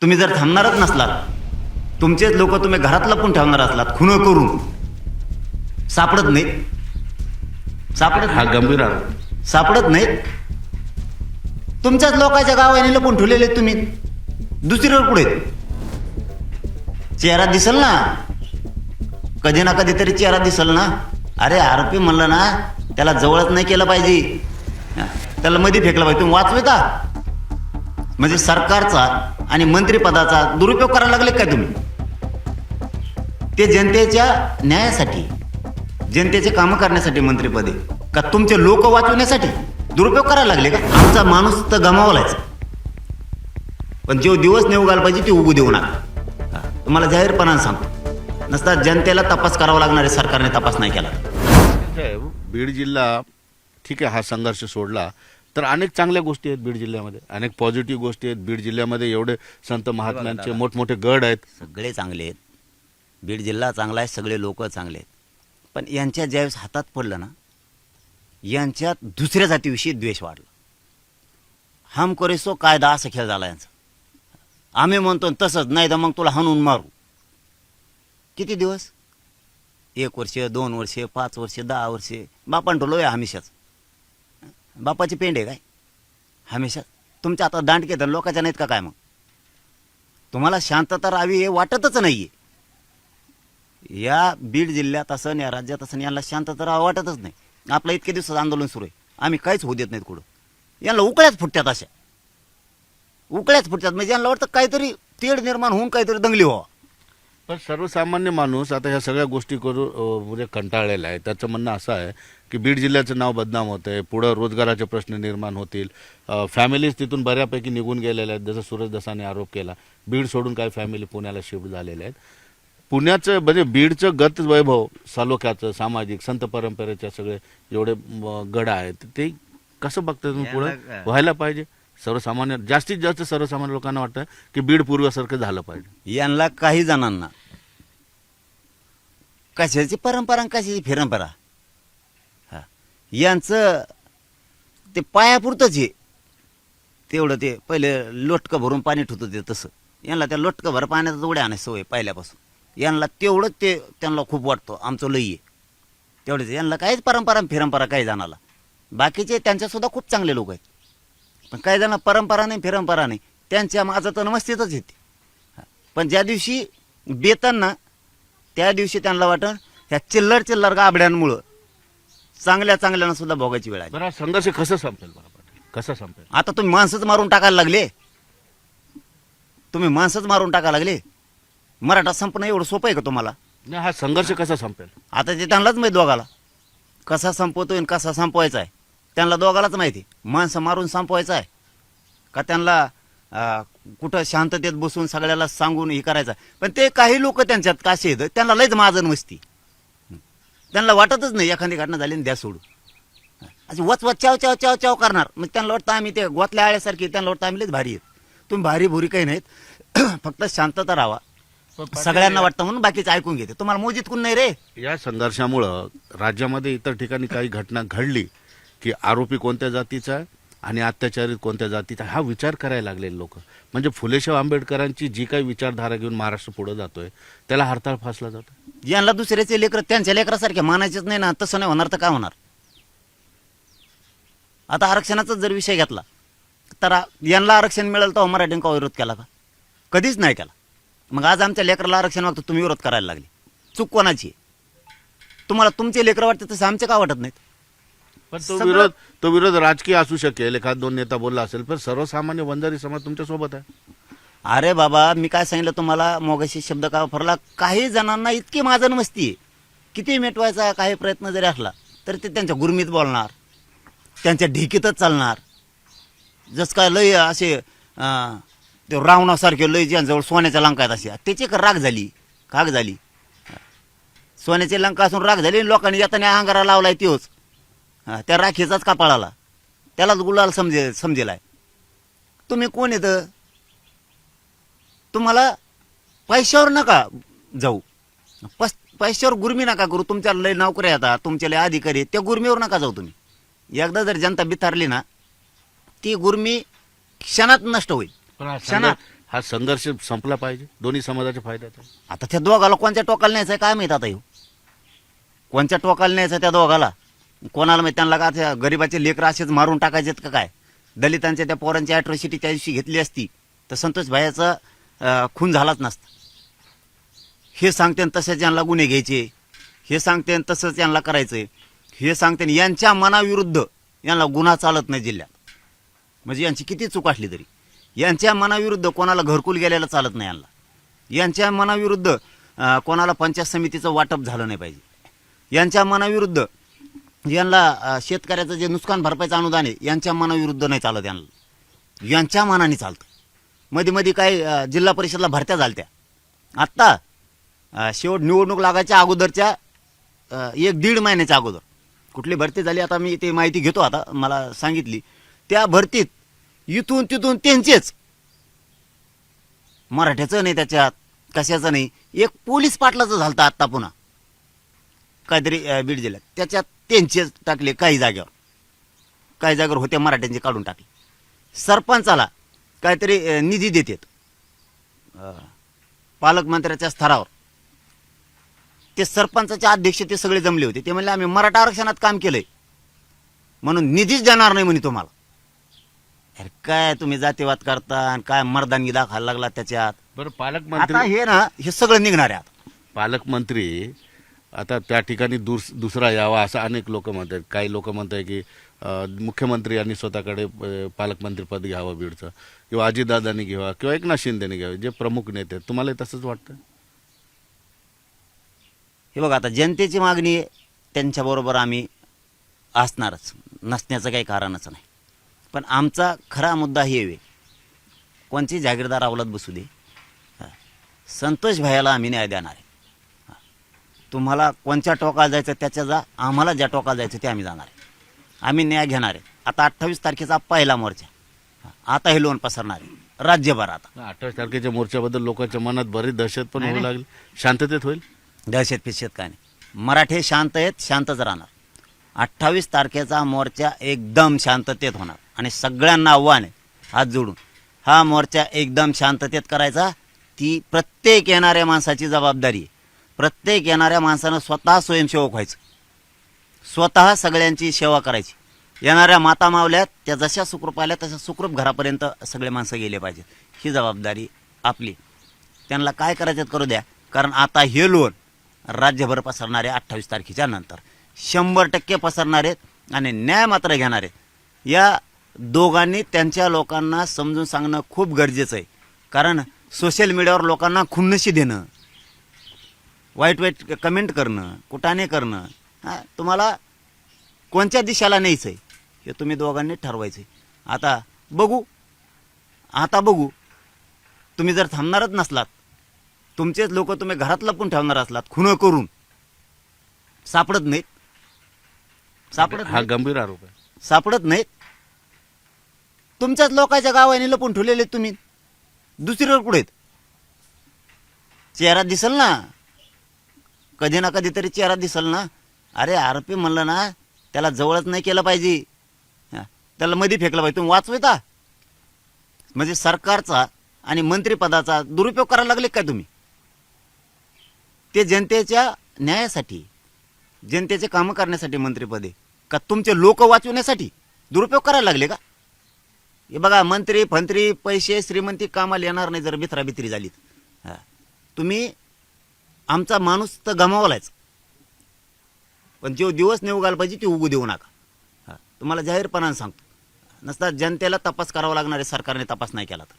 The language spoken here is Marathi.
तुम्ही जर थांबणारच नसलात, तुमचेच लोक तुम्ही घरात लपून ठेवणार असलात खून करून, सापडत नाहीत, हा गंभीर आरोप. सापडत नाहीत. तुमच्याच लोकांच्या गावाने लपून ठेवलेले तुम्ही दुसरीवर पुढे. चेहरा दिसल ना, कधी ना कधीतरी चेहरा दिसल ना. अरे आरोपी म्हणलं ना, त्याला जवळच नाही केलं पाहिजे, त्याला मध्ये फेकलं पाहिजे. तुम्ही वाचवे का? म्हणजे सरकारचा आणि मंत्रिपदाचा दुरुपयोग करायला लागले काय तुम्ही? ते जनतेच्या न्यायासाठी, जनतेचे कामं करण्यासाठी मंत्रिपदे का तुमचे लोक वाचवण्यासाठी दुरुपयोग करायला लागले का? आमचा माणूस तर गमावलाच, पण जो दिवस नाही उगायला पाहिजे ते उगू देऊ नका. तुम्हाला जाहीरपणाने सांगतो, नसता जनतेला तपास करावा लागणार आहे, सरकारने तपास नाही केला. साहेब, बीड जिल्हा ठीक आहे, हा संघर्ष सोडला तर अनेक चांगल्या गोष्टी आहेत बीड जिल्ह्यामध्ये, अनेक पॉझिटिव्ह गोष्टी आहेत बीड जिल्ह्यामध्ये. एवढे संत महात्म्यांचे मोठमोठे गड आहेत. सगळे चांगले आहेत, बीड जिल्हा चांगला आहे, सगळे लोक चांगले आहेत. पण यांच्या ज्यावेळेस हातात पडलं ना, यांच्यात दुसऱ्या जातीविषयी द्वेष वाढला. हम करेसो कायदा असा खेळ झाला यांचा. आम्ही म्हणतो तसंच, नाही तर मग तुला हाणून मारू. किती दिवस? 1 वर्ष, 2 वर्ष, 5 वर्ष, 10 वर्षे बापान ठेवलो आहे हमेशाच. बापाची पेंड आहे काय हमेशा? तुमच्या आता दांडके तर लोकांच्या नाहीत का काय? मग तुम्हाला शांतता राहावी हे वाटतच नाहीये. या बीड जिल्ह्यात असं, या राज्यात असं, यांना शांतता राहावं वाटतच नाही. आपलं इतके दिवसाचं आंदोलन सुरू आहे, आम्ही काहीच होऊ देत नाहीत कुठं. यांना उकळ्याच फुटत्यात, अशा उकळ्याच फुटत्यात. म्हणजे यांना वाटतं काहीतरी तेढ निर्माण होऊन काहीतरी दंगली व्हावा. पण सर्वसामान्य माणूस आता ह्या सगळ्या गोष्टी करून कंटाळलेला आहे. त्याचं म्हणणं असं आहे की बीड जिल्ह्याचं नाव बदनाम होतं आहे, पुढं रोजगाराचे प्रश्न निर्माण होतील, फॅमिलीज तिथून बऱ्यापैकी निघून गेलेल्या आहेत. जसं सूरज दसाने आरोप केला, बीड सोडून काही फॅमिली पुण्याला शिफ्ट झालेल्या आहेत. पुण्याचं म्हणजे बीडचं गत वैभव, सालोख्याचं, सामाजिक, संत परंपरेच्या सगळे जेवढे गड आहेत ते कसं बघता तुम्ही पुढे व्हायला पाहिजे? सर्वसामान्य, जास्तीत जास्त सर्वसामान्य लोकांना वाटतं की बीड पूर्वासारखं झालं पाहिजे. यांना काही जणांना कशाची परंपरा आणि कशाची फिरंपरा, हा, यांचं ते पायापुरतंच आहे. तेवढं ते पहिले लोटकं भरून पाणी ठेवतं ते तसं, यांना त्या लोटकं भर पाण्याचा उड्या आणायची सवय पहिल्यापासून. यांना तेवढंच ते त्यांना खूप वाटतं आमचं लई आहे तेवढेच. यांना काहीच परंपरा फिरंपरा काही जणाला. बाकीचे त्यांच्यासुद्धा खूप चांगले लोक आहेत, पण काही जण परंपरा नाही फिरंपरा नाही, त्यांच्या माझं तर नमस्तेतच येते. पण ज्या दिवशी बेतन ना, त्या दिवशी त्यांना वाटतं ह्या चिल्लर गाबड्यांमुळं चांगल्या चांगल्यानं सुद्धा भोगायची वेळ आहे. बरं, संघर्ष कसं संपेल बरोबर? कसं संपेल? आता तुम्ही माणसंच मारून टाकायला लागले, तुम्ही माणसंच मारून टाकायला लागले. मराठा संपणं एवढं सोपं आहे का तुम्हाला? नाही, हा संघर्ष कसा संपेल? आता ते त्यांनाच माहिती दोघाला कसा संपवतोय आणि कसा संपवायचा आहे. त्यांना दोघालाच माहिती. माणसं मारून संपवायचं आहे का त्यांना कुठं शांततेत बसून सगळ्याला सांगून हे करायचं. पण ते काही लोक त्यांच्यात काशे येतं, त्यांना लयच माजन मस्ती. त्यांना वाटतच नाही एखादी घटना झाली द्या सोडू, अशी वच चाव चाव चाव चाव करणार. मग त्यांना वाटतं आम्ही ते गोतल्या आळ्यासारखी, त्यांना वाटतं आम्ही लयच भारी आहेत. तुम्ही भारी भुरी काही नाहीत, फक्त शांतता राहावा. सगळ्यांना वाटतं म्हणून बाकीचं ऐकून घेते. तुम्हाला मोजीत कोण नाही रे. या संघर्षामुळं राज्यामध्ये इतर ठिकाणी काही घटना घडली की आरोपी कोणत्या जातीचा आहे आणि अत्याचारित कोणत्या जातीचा, हा विचार करायला लागलेले लोक. म्हणजे फुलेशाह आंबेडकरांची जी काही विचारधारा घेऊन महाराष्ट्र पुढे जातोय त्याला हरताळ फासला जातो. यांना दुसऱ्याचे लेकर त्यांच्या लेकरासारखे मानायचेच नाही ना. तसं नाही होणार तर काय होणार? आता आरक्षणाचा जर विषय घेतला तर यांना आरक्षण मिळेल तर मराठीने का विरोध केला का? कधीच नाही केला. मग आज आमच्या लेकराला आरक्षण मागतो, तुम्ही विरोध करायला लागले. चूक कोणाची? तुम्हाला तुमचे लेकर वाटते तसं आमचे का वाटत नाहीत? पण तो विरोध राजकीय असू शकेल, एखाद दोन नेता बोलला असेल, पण सर्वसामान्य वंजारी समाज तुमच्या सोबत आहे. अरे बाबा, मी काय सांगितलं तुम्हाला मोगाशी शब्द का वापरला? काही जणांना इतकी माजन मस्ती आहे, किती मिटवायचा काही प्रयत्न जरी असला तरी ते त्यांच्या गुरमीत बोलणार, त्यांच्या ढिकीतच चालणार. जसं काय लय असे ते रावणासारखे लय ज्यांजवळ सोन्याच्या लंका आहेत अशा, त्याची राग झाली, खाग झाली. सोन्याची लंका असून राग झाली, लोकांनी येताना अंगारा लावलाय तोच. त्या राखीचाच कपाळाला, त्यालाच गुलाल समजेलाय. तुम्ही कोण येतं? तुम्हाला पैशावर नका जाऊ, पैशावर गुरमी नका करू. तुमच्या लय नोकऱ्या येतात, तुमच्या लय अधिकारी, त्या गुरमीवर नका जाऊ तुम्ही. एकदा जर जनता बिथारली ना, ती गुरमी क्षणात नष्ट होईल. क्षणात. हा संघर्ष संपला पाहिजे दोन्ही समाजाच्या फायद्यात आहे. आता त्या दोघाला कोणत्या टोकाला न्यायचं आहे काय माहीत आता येऊ कोणत्या टोकाला न्यायचं त्या दोघाला कोणाला माहिती त्यांना का त्या गरिबाचे लेकरं असेच मारून टाकायचेत का काय दलितांच्या त्या पोरांची ॲट्रॉसिटी त्या दिवशी घेतली असती तर संतोष भाईचा खून झालाच नसता हे सांगते तसेच यांना गुन्हे घ्यायचे हे सांगते तसंच यांना करायचं हे सांगते यांच्या मनाविरुद्ध यांना गुन्हा चालत नाही जिल्ह्यात म्हणजे यांची किती चूक असली तरी यांच्या मनाविरुद्ध कोणाला घरकुल गेलेलं चालत नाही यांच्या मनाविरुद्ध कोणाला पंचायत समितीचं वाटप झालं नाही पाहिजे यांच्या मनाविरुद्ध यांना शेतकऱ्याचं जे नुकसान भरपाईचं अनुदान आहे यांच्या मनाविरुद्ध नाही चालत यांच्या मनाने चालतं मध्ये मध्ये काही जिल्हा परिषदला भरत्या झालत्या आत्ता शेवट निवडणूक लागायच्या अगोदरच्या 1-1.5 महिन्याच्या अगोदर कुठली भरती झाली आता मी ते माहिती घेतो आता मला सांगितली त्या भरतीत इथून तिथून त्यांचेच मराठ्याचं नाही त्याच्यात कशाचं नाही एक पोलीस पाटलाचं झालं आत्ता पुन्हा काहीतरी बीड जिल्ह्यात त्याच्यात त्यांचेच टाकले काही जागेवर होते मराठ्यांचे काढून टाकले सरपंचाला काहीतरी निधी देतात पालकमंत्र्याच्या स्तरावर ते सरपंचाचे अध्यक्ष ते सगळे जमले होते ते म्हणले आम्ही मराठा आरक्षणात काम केलंय म्हणून निधीच देणार नाही म्हणे तुम्हाला अरे काय तुम्ही जातीवाद करता आणि काय मर्दानगी दाखवायला लागला त्याच्यात बरं आता पालकमंत्री हे ना हे सगळं निघणार आहे आता पालकमंत्री आता त्या ठिकाणी दुसरा यावा असं अनेक लोक म्हणतात काही लोक म्हणतात की मुख्यमंत्री यांनी स्वतःकडे पालकमंत्रीपद घ्यावं बीडचं किंवा अजितदादांनी घ्यावं किंवा एकनाथ शिंदेने घ्यावं जे प्रमुख नेते आहेत तुम्हाला तसंच वाटतं हे बघा आता जनतेची मागणी आहे त्यांच्याबरोबर आम्ही असणारच नसण्याचं काही कारणच नाही पण आमचा खरा मुद्दा हे आहे कोणची जागीरदार अवलाद बसू दे संतोष भाईला आम्ही न्याय देणार आहे तुम्हाला कोणत्या टोकाला जायचं त्याच्या जा आम्हाला ज्या टोकाला जायचं ते आम्ही जाणार आहे आम्ही न्याय घेणार आहे आता 28 तारखेचा पहिला मोर्चा आता हे लोन पसरणार आहे राज्यभर आता 28 तारखेच्या मोर्चाबद्दल लोकांच्या मनात बरीच दहशत पण होऊ लागली शांततेत होईल दहशत पिशत काय नाही मराठे शांत आहेत शांतच राहणार 28 तारखेचा मोर्चा एकदम शांततेत होणार आणि सगळ्यांना आव्हान आहे हात जोडून हा मोर्चा एकदम शांततेत करायचा ती प्रत्येक येणाऱ्या माणसाची जबाबदारी आहे प्रत्येक येणाऱ्या माणसानं स्वतः स्वयंसेवक व्हायचं स्वतः सगळ्यांची सेवा करायची येणाऱ्या माता मावल्यात त्या जशा सुखरूप आल्या तशा सुखरूप घरापर्यंत सगळे माणसं गेले पाहिजेत ही जबाबदारी आपली त्यांना काय करायचं करू द्या कारण आता हे लोन राज्यभर पसरणारे 28 तारखेच्या नंतर 100% पसरणार आहेत आणि न्याय मात्र घेणार आहेत या दोघांनी त्यांच्या लोकांना समजून सांगणं खूप गरजेचं आहे कारण सोशल मीडियावर लोकांना खुन्नशी देणं वाईट कमेंट करणं कुटाणे करणं तुम्हाला कोणत्या दिशेला न्यायचं आहे हे तुम्ही दोघांनी ठरवायचं आहे आता बघू तुम्ही जर थांबणारच नसलात तुमचेच लोक तुम्ही घरात लपून ठेवणार असलात खुनं करून सापडत नाहीत हा गंभीर आरोप आहे सापडत नाहीत तुमच्याच लोकांच्या गावाने लपून ठेवलेले तुम्ही दुसरीवर कुठे चेहरा दिसल ना कधी ना कधीतरी चेहरा दिसल ना अरे आरोपी म्हणलं ना त्याला जवळच नाही केलं पाहिजे त्याला मध्ये फेकलं पाहिजे तुम्ही वाचवता म्हणजे सरकारचा आणि मंत्रिपदाचा दुरुपयोग करायला लागले काय तुम्ही ते जनतेच्या न्यायासाठी जनतेचे कामं करण्यासाठी मंत्रिपदे का तुमचे लोक वाचवण्यासाठी दुरुपयोग करायला लागले का हे बघा मंत्री फंत्री पैसे श्रीमंती कामाला येणार नाही जर भित्राभित्री झालीत तुम्ही आमचा माणूस तर गमावलाच पण जो दिवस नाही उगायला पाहिजे ते उगू देऊ नका तुम्हाला जाहीरपणाने सांगतो नसता जनतेला तपास करावा लागणार आहे सरकारने तपास नाही केला तर